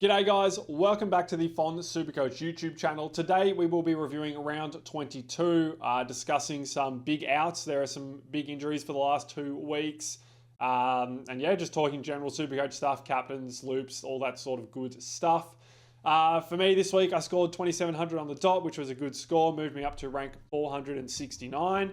G'day guys, welcome back to the Supercoach YouTube channel. Today we will be reviewing round 22, discussing some big outs. There are some big injuries for the last 2 weeks. And yeah, just talking general Supercoach stuff, captains, loops, all that sort of good stuff. For me this week, I scored 2,700 on the dot, which was a good score, moved me up to rank 469.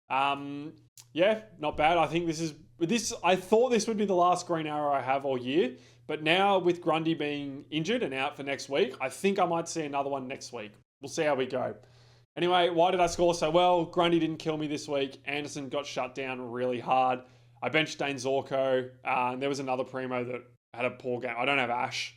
Yeah, not bad. I think I thought this would be the last green arrow I have all year. But now with Grundy being injured and out for next week, I think I might see another one next week. We'll see how we go. Anyway, why did I score so well? Grundy didn't kill me this week. Anderson got shut down really hard. I benched Dane Zorko. And there was another primo that had a poor game. I don't have Ash.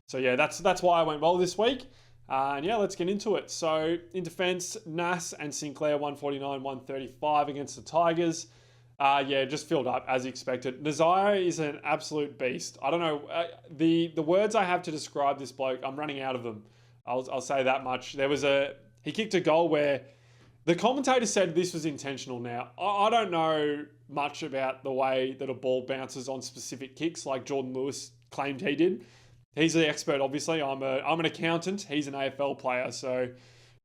So yeah, that's why I went well this week. And yeah, let's get into it. So in defense, Nas and Sinclair 149, 135 against the Tigers. Yeah, just filled up as expected. Nazire is an absolute beast. I don't know, the words I have to describe this bloke, I'm running out of them. I'll say that much. He kicked a goal where the commentator said this was intentional. Now, I don't know much about the way that a ball bounces on specific kicks like Jordan Lewis claimed he did. He's the expert, obviously. I'm an accountant. He's an AFL player, so,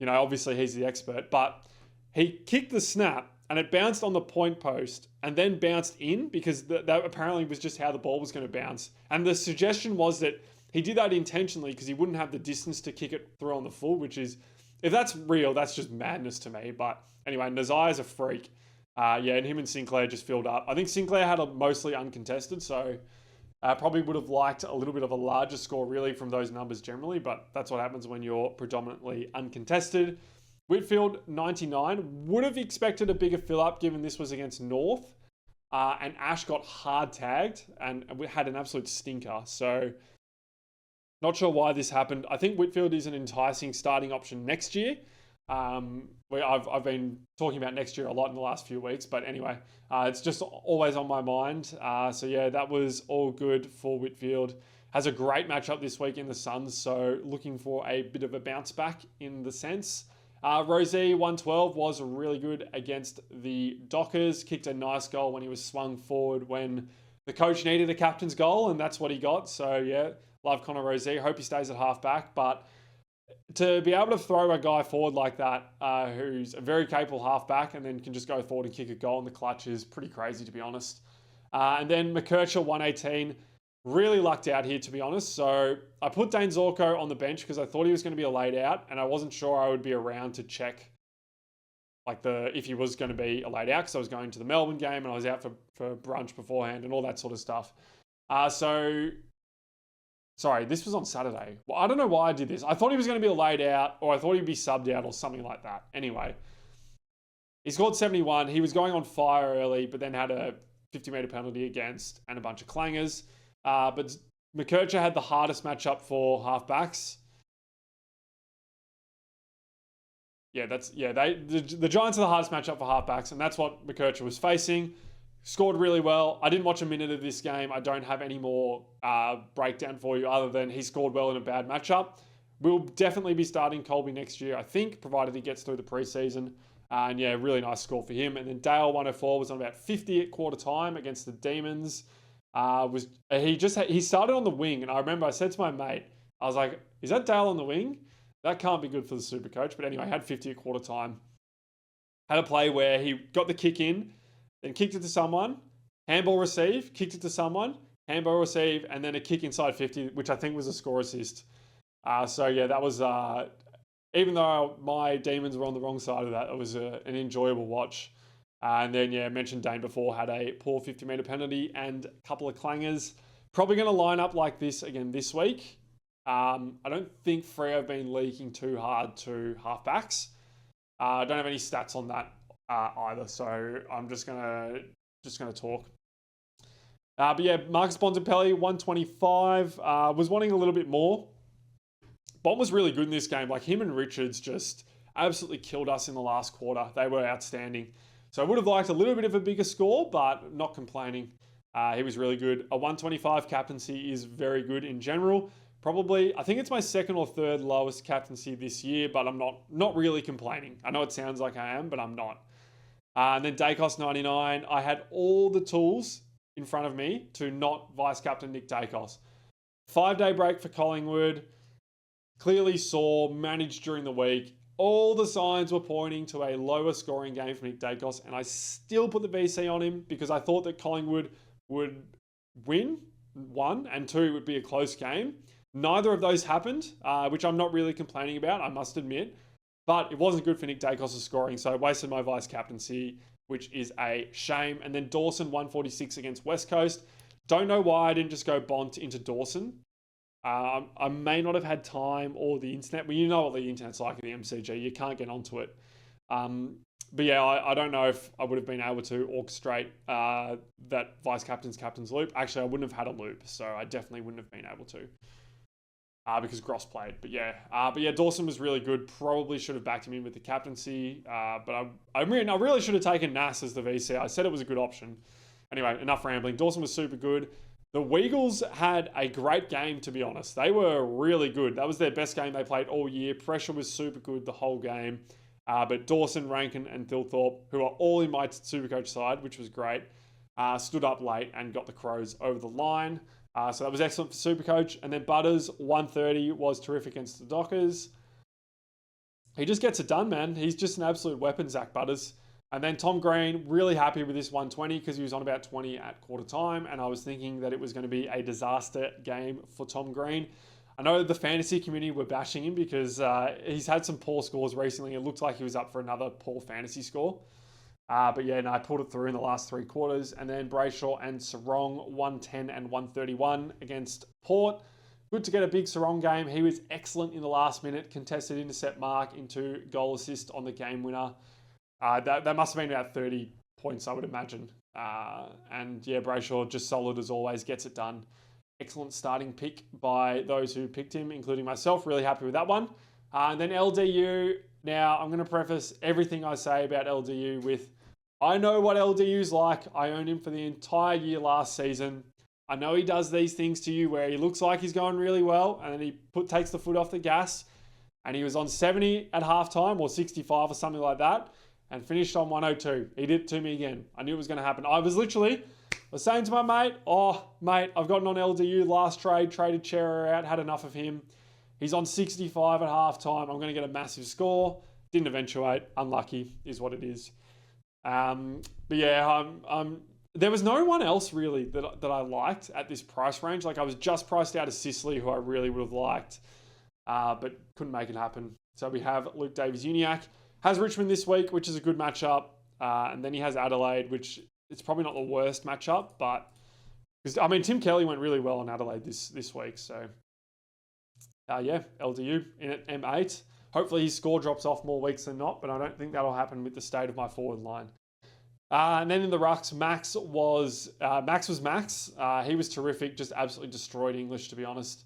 obviously he's the expert. But he kicked the snap, and it bounced on the point post and then bounced in because that apparently was just how the ball was going to bounce. And the suggestion was that he did that intentionally because he wouldn't have the distance to kick it through on the full, which is, if that's real, that's just madness to me. But anyway, Nazire's a freak. Yeah, and him and Sinclair just filled up. I think Sinclair had a mostly uncontested, so probably would have liked a little bit of a larger score really from those numbers generally, but that's what happens when you're predominantly uncontested. Whitfield, 99. Would have expected a bigger fill-up given this was against North. And Ash got hard tagged and had an absolute stinker. So, not sure why this happened. I think Whitfield is an enticing starting option next year. I've been talking about next year a lot in the last few weeks. But anyway, it's just always on my mind. So yeah, that was all good for Whitfield. Has a great matchup this week in the Suns. So, looking for a bit of a bounce back in the sense. Rosie, 112, was really good against the Dockers. Kicked a nice goal when he was swung forward when the coach needed a captain's goal, and that's what he got. So, yeah, love Connor Rosie. Hope he stays at halfback. But to be able to throw a guy forward like that, who's a very capable halfback and then can just go forward and kick a goal in the clutch is pretty crazy, to be honest. And then McKercher, 118. Really lucked out here, to be honest. So I put Dane Zorko on the bench because I thought he was going to be a laid out, and I wasn't sure I would be around to check if he was going to be a laid out because I was going to the Melbourne game and I was out for brunch beforehand and all that sort of stuff. Sorry, this was on Saturday. Well, I don't know why I did this. I thought he was going to be a laid out, or I thought he'd be subbed out or something like that. Anyway, he scored 71. He was going on fire early, but then had a 50-metre penalty against and a bunch of clangers. But McKercher had the hardest matchup for halfbacks. Yeah, the Giants are the hardest matchup for halfbacks, and that's what McKercher was facing. Scored really well. I didn't watch a minute of this game. I don't have any more breakdown for you other than he scored well in a bad matchup. We'll definitely be starting Colby next year, I think, provided he gets through the preseason. And yeah, really nice score for him. And then Dale, 104, was on about 50 at quarter time against the Demons. He started on the wing, and I remember I said to my mate, I was like, is that Dale on the wing? That can't be good for the Supercoach. But anyway, had 50 at quarter time. Had a play where he got the kick in, then kicked it to someone, handball receive, kicked it to someone, handball receive, and then a kick inside 50, which I think was a score assist. So yeah, that was, even though my Demons were on the wrong side of that, it was an enjoyable watch. And then, yeah, I mentioned Dane before, had a poor 50-metre penalty and a couple of clangers. Probably going to line up like this again this week. I don't think Freo have been leaking too hard to halfbacks. I don't have any stats on that either, so I'm just gonna talk. But yeah, Marcus Bontempelli, 125, was wanting a little bit more. Bont was really good in this game. Like, him and Richards just absolutely killed us in the last quarter. They were outstanding. So I would have liked a little bit of a bigger score, but not complaining. He was really good. A 125 captaincy is very good in general. Probably, I think it's my second or third lowest captaincy this year, but I'm not really complaining. I know it sounds like I am, but I'm not. And then Dacos, 99. I had all the tools in front of me to not vice captain Nick Dacos. 5-day break for Collingwood. Clearly sore, managed during the week. All the signs were pointing to a lower scoring game for Nick Dacos, and I still put the VC on him because I thought that Collingwood would win, 1, and 2 would be a close game. Neither of those happened, which I'm not really complaining about, I must admit. But it wasn't good for Nick Dacos' scoring, so I wasted my vice captaincy, which is a shame. And then Dawson, 146 against West Coast. Don't know why I didn't just go Bont into Dawson. I may not have had time or the internet. Well, you know what the internet's like at the MCG. You can't get onto it. But yeah, I don't know if I would have been able to orchestrate that vice captain's loop. Actually, I wouldn't have had a loop, so I definitely wouldn't have been able to because Gross played. But yeah, Dawson was really good. Probably should have backed him in with the captaincy. But I really should have taken Nas as the VC. I said it was a good option. Anyway, enough rambling. Dawson was super good. The Weagles had a great game, to be honest. They were really good. That was their best game they played all year. Pressure was super good the whole game. But Dawson, Rankin, and Thilthorpe, who are all in my Supercoach side, which was great, stood up late and got the Crows over the line. So that was excellent for Supercoach. And then Butters, 130, was terrific against the Dockers. He just gets it done, man. He's just an absolute weapon, Zach Butters. And then Tom Green, really happy with this 120 because he was on about 20 at quarter time. And I was thinking that it was going to be a disaster game for Tom Green. I know the fantasy community were bashing him because he's had some poor scores recently. It looked like he was up for another poor fantasy score. But yeah, no, I pulled it through in the last 3 quarters. And then Brayshaw and Sarong, 110 and 131 against Port. Good to get a big Sarong game. He was excellent in the last minute. Contested intercept mark into goal assist on the game winner. That must have been about 30 points, I would imagine. And yeah, Brayshaw, just solid as always, gets it done. Excellent starting pick by those who picked him, including myself. Really happy with that one. And then LDU. Now, I'm going to preface everything I say about LDU with, I know what LDU's like. I owned him for the entire year last season. I know he does these things to you where he looks like he's going really well, and then he takes the foot off the gas. And he was on 70 at halftime, or 65 or something like that, and finished on 102. He did it to me again. I knew it was going to happen. I was saying to my mate, mate, I've gotten on LDU last trade, traded Chera out, had enough of him. He's on 65 at halftime. I'm going to get a massive score. Didn't eventuate. Unlucky is what it is. But yeah, there was no one else really that I liked at this price range. Like I was just priced out of Sicily, who I really would have liked, but couldn't make it happen. So we have Luke Davies-Uniacke. Has Richmond this week, which is a good matchup. And then he has Adelaide, which it's probably not the worst matchup, but Tim Kelly went really well on Adelaide this week. So yeah, LDU in at M8. Hopefully his score drops off more weeks than not, but I don't think that'll happen with the state of my forward line. And then in the rucks, Max was Max. He was terrific, just absolutely destroyed English, to be honest,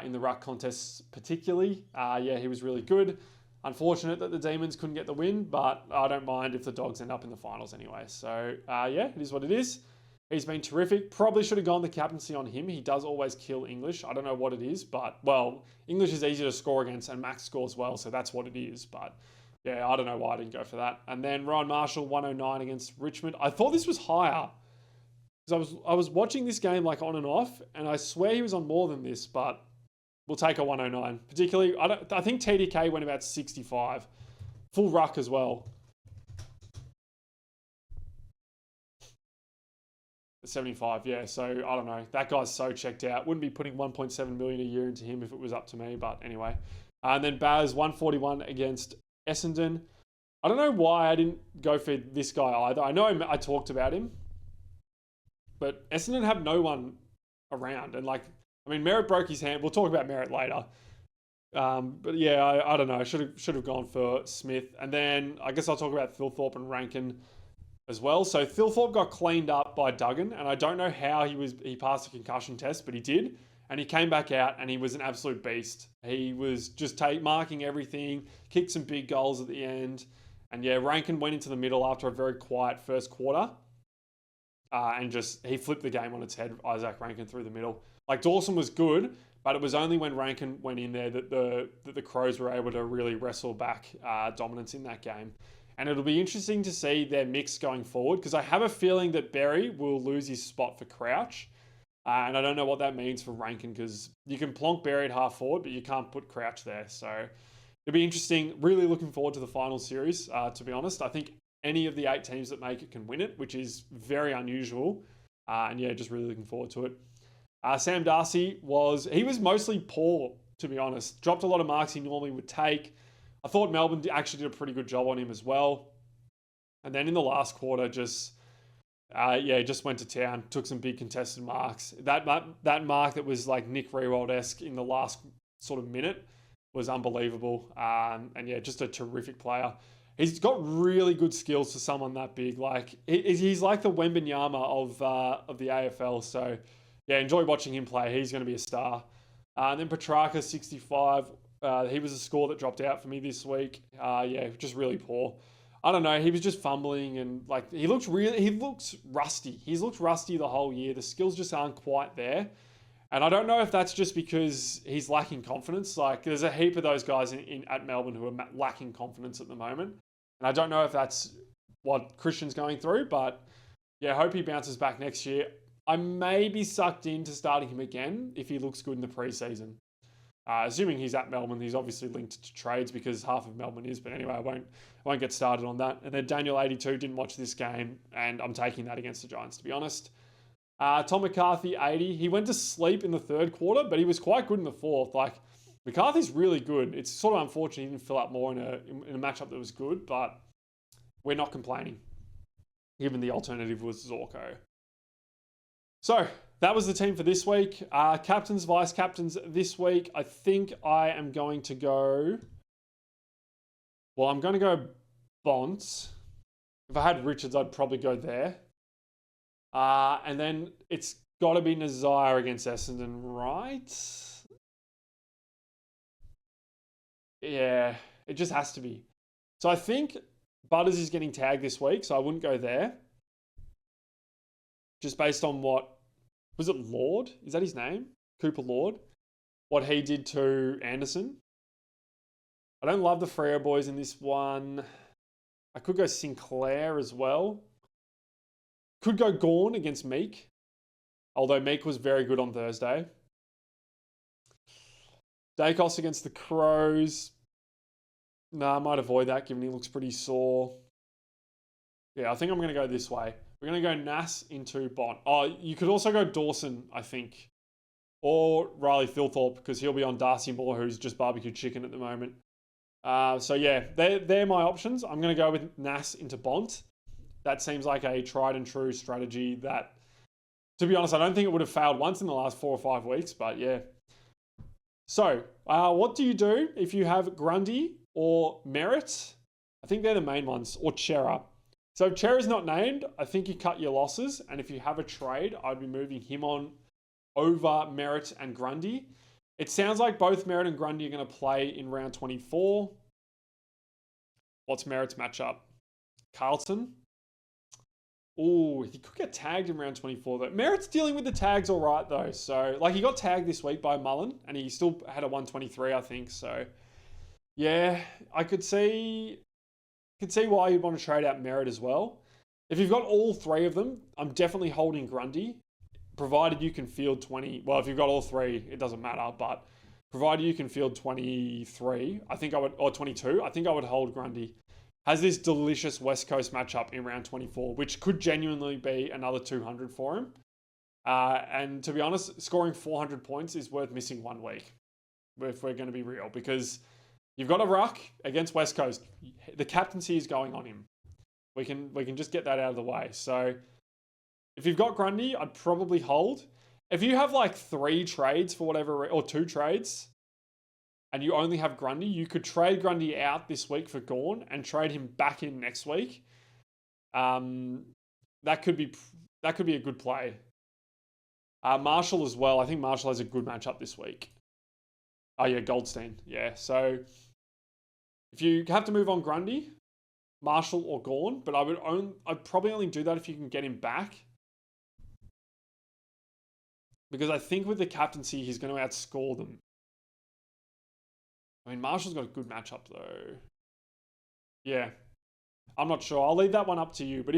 in the ruck contests particularly. Yeah, he was really good. Unfortunate that the Demons couldn't get the win, but I don't mind if the Dogs end up in the finals anyway. So, yeah, it is what it is. He's been terrific. Probably should have gone the captaincy on him. He does always kill English. I don't know what it is, but, well, English is easy to score against, and Max scores well, so that's what it is. But, yeah, I don't know why I didn't go for that. And then Ryan Marshall, 109 against Richmond. I thought this was higher, because I was watching this game, like, on and off, and I swear he was on more than this, but we'll take a 109. Particularly, I think TDK went about 65. Full ruck as well. 75, yeah. So, I don't know. That guy's so checked out. Wouldn't be putting 1.7 million a year into him if it was up to me, but anyway. And then Baz, 141 against Essendon. I don't know why I didn't go for this guy either. I know I talked about him, but Essendon have no one around. And Merritt broke his hand. We'll talk about Merritt later. But yeah, I don't know. I should have gone for Smith. And then I guess I'll talk about Thilthorpe and Rankin as well. So Thilthorpe got cleaned up by Duggan, and I don't know how he passed the concussion test, but he did. And he came back out and he was an absolute beast. He was just marking everything, kicked some big goals at the end. And yeah, Rankin went into the middle after a very quiet first quarter. And he flipped the game on its head, Isaac Rankin through the middle. Like Dawson was good, but it was only when Rankin went in there that the Crows were able to really wrestle back dominance in that game. And it'll be interesting to see their mix going forward, because I have a feeling that Berry will lose his spot for Crouch. And I don't know what that means for Rankin because you can plonk Berry at half forward, but you can't put Crouch there. So it'll be interesting. Really looking forward to the final series, to be honest. I think any of the 8 teams that make it can win it, which is very unusual. And yeah, just really looking forward to it. Sam Darcy he was mostly poor, to be honest. Dropped a lot of marks he normally would take. I thought Melbourne actually did a pretty good job on him as well. And then in the last quarter, just went to town, took some big contested marks. That mark that was like Nick Rewald-esque in the last sort of minute was unbelievable. And yeah, just a terrific player. He's got really good skills for someone that big. Like he's like the Wembanyama of the AFL. So yeah, enjoy watching him play. He's going to be a star. And then Petrarca 65. He was a score that dropped out for me this week. Yeah, just really poor. I don't know. He was just fumbling and like he looks rusty. He's looked rusty the whole year. The skills just aren't quite there. And I don't know if that's just because he's lacking confidence. Like there's a heap of those guys at Melbourne who are lacking confidence at the moment. And I don't know if that's what Christian's going through, but yeah, hope he bounces back next year. I may be sucked into starting him again if he looks good in the preseason. Assuming he's at Melbourne, he's obviously linked to trades because half of Melbourne is. But anyway, I won't get started on that. And then Daniel 82 didn't watch this game, and I'm taking that against the Giants, to be honest. Tom McCarthy 80. He went to sleep in the third quarter, but he was quite good in the fourth. Like McCarthy's really good. It's sort of unfortunate he didn't fill up more in a matchup that was good, but we're not complaining, given the alternative was Zorko. So that was the team for this week. Captains, vice captains this week. I think I am going to go. Well, I'm going to go Bonds. If I had Richards, I'd probably go there. And then it's got to be Nazire against Essendon, right? Yeah, it just has to be. So I think Butters is getting tagged this week, so I wouldn't go there. Just based on what, was it Lord? Is that his name? Cooper Lord? What he did to Anderson. I don't love the Freo boys in this one. I could go Sinclair as well. Could go Gawn against Meek. Although Meek was very good on Thursday. Dacos against the Crows. I might avoid that given he looks pretty sore. Yeah, I think I'm going to go this way. We're going to go Nas into Bond. Oh, you could also go Dawson, I think. Or Riley Philthorpe, because he'll be on Darcy Moore, who's just barbecue chicken at the moment. So yeah, they're my options. I'm going to go with Nas into Bont. That seems like a tried and true strategy that, to be honest, I don't think it would have failed once in the last 4 or 5 weeks, but yeah. So, what do you do if you have Grundy or Merritt? I think they're the main ones, or Chera. So if Chera's not named, I think you cut your losses, and if you have a trade, I'd be moving him on over Merritt and Grundy. It sounds like both Merritt and Grundy are going to play in round 24. What's Merritt's matchup? Carlton. Oh, he could get tagged in round 24 though. Merritt's dealing with the tags all right though. So, like he got tagged this week by Mullen and he still had a 123, I think. So, yeah, I could see why you'd want to trade out Merritt as well. If you've got all 3 of them, I'm definitely holding Grundy, provided you can field 20. Well, if you've got all 3, it doesn't matter, but provided you can field 23, I think I would, or 22, I think I would hold Grundy. Has this delicious West Coast matchup in round 24, which could genuinely be another 200 for him. And to be honest, scoring 400 points is worth missing 1 week, if we're going to be real, because you've got a ruck against West Coast. The captaincy is going on him. We can just get that out of the way. So if you've got Grundy, I'd probably hold. If you have like 3 trades for whatever, or 2 trades, and you only have Grundy, you could trade Grundy out this week for Gawn and trade him back in next week. That could be a good play. Marshall as well. I think Marshall has a good matchup this week. Oh yeah, Goldstein. Yeah. So if you have to move on Grundy, Marshall or Gawn, but I'd probably only do that if you can get him back. Because I think with the captaincy, he's going to outscore them. I mean, Marshall's got a good matchup, though. Yeah. I'm not sure. I'll leave that one up to you. But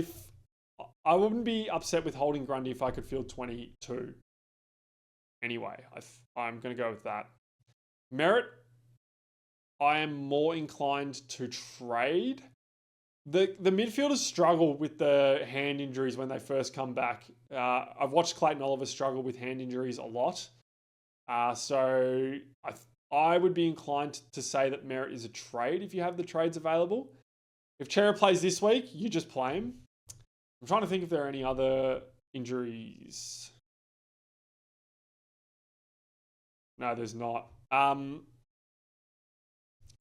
I wouldn't be upset with holding Grundy if I could field 22. anyway. I'm going to go with that. Merritt, I am more inclined to trade. The midfielders struggle with the hand injuries when they first come back. I've watched Clayton Oliver struggle with hand injuries a lot. So I would be inclined to say that Merritt is a trade if you have the trades available. If Chera plays this week, you just play him. I'm trying to think if there are any other injuries. No, there's not.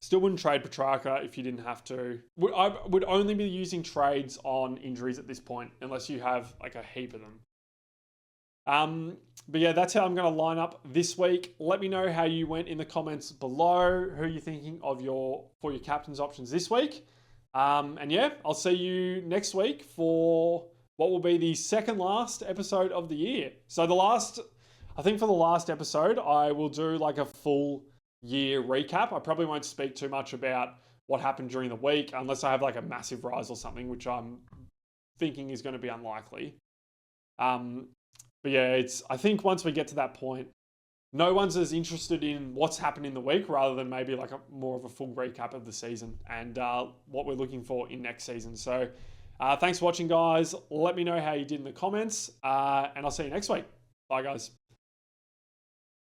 Still wouldn't trade Petrarca if you didn't have to. I would only be using trades on injuries at this point, unless you have like a heap of them. But yeah, that's how I'm going to line up this week. Let me know how you went in the comments below. Who are you thinking of for your captain's options this week? And yeah, I'll see you next week for what will be the second last episode of the year. So I think for the last episode, I will do like a full year recap. I probably won't speak too much about what happened during the week unless I have like a massive rise or something, which I'm thinking is going to be unlikely. But yeah, I think once we get to that point, no one's as interested in what's happened in the week rather than maybe like more of a full recap of the season and what we're looking for in next season. So thanks for watching, guys. Let me know how you did in the comments and I'll see you next week. Bye, guys.